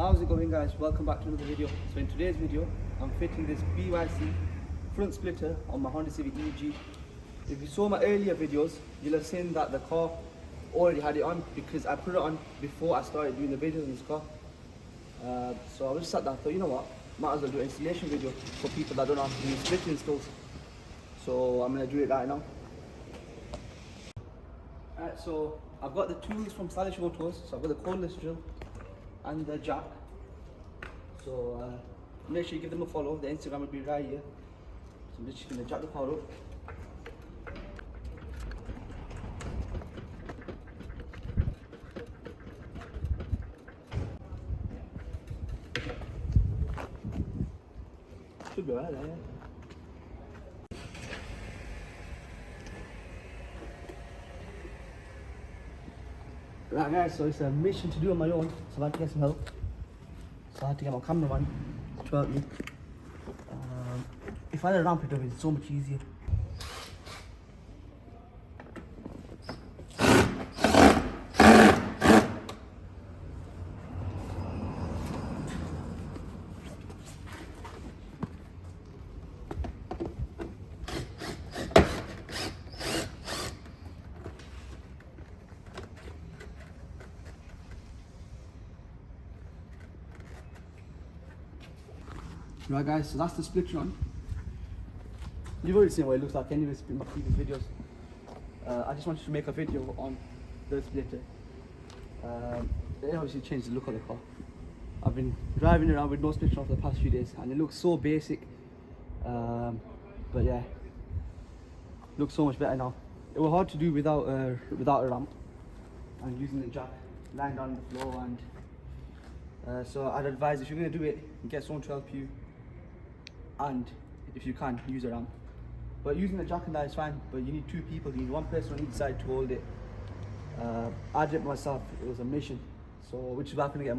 How's it going, guys? Welcome back to another video. So in today's video I'm fitting this BYC front splitter on my Honda Civic EG. If you saw my earlier videos, you'll have seen that the car already had it on because I put it on before I started doing the videos on this car. So I just sat down and thought, you know what, might as well do an installation video for people that don't know how to do splitter installs. So I'm going to do it right now. Alright, so I've got the tools from Civic Autos. So I've got the cordless drill and the jack. So make sure you give them a follow. The Instagram will be right here. So I'm just going to jack the car up. Should be right there, yeah. Right guys, so it's a mission to do on my own, so I had to get some help. So I had to get my cameraman to help me. If I had a ramp it up, it's so much easier. Right guys, so that's the splitter on. You've already seen what it looks like anyways in my previous videos. I just wanted to make a video on the splitter. It obviously changed the look of the car. I've been driving around with no splitter on for the past few days and it looks so basic. But yeah, looks so much better now. It was hard to do without a ramp and using the jack lying down on the floor, and so I'd advise, if you're going to do it, get someone to help you, and if you can, use a ramp. But using the jack and that is fine, but you need two people. You need one person on each side to hold it. I did it myself. It was a mission, so which is why I couldn't get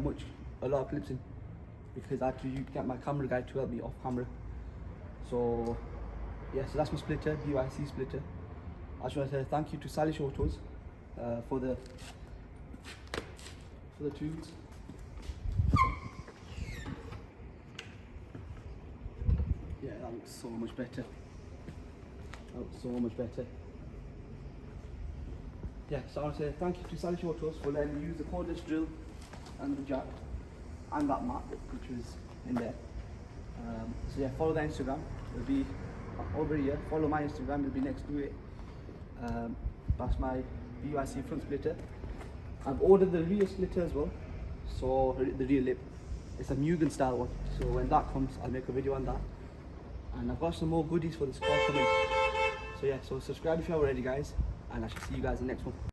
a lot of clips in, because I had to get my camera guy to help me off camera. So yeah, so that's my splitter, BYC splitter. I just want to say thank you to Civic Autos for the tools. Yeah, that looks so much better. That looks so much better. Yeah, so I want to say thank you to Civic Autos for letting me use the cordless drill and the jack and that mat which was in there. So yeah, follow the Instagram. It'll be over here. Follow my Instagram. It'll be next to it. That's my BYC front splitter. I've ordered the rear splitter as well. So the rear lip. It's a Mugen style one. So when that comes, I'll make a video on that. And I've got some more goodies for this car coming. So yeah, so subscribe if you're already, guys, and I shall see you guys in the next one.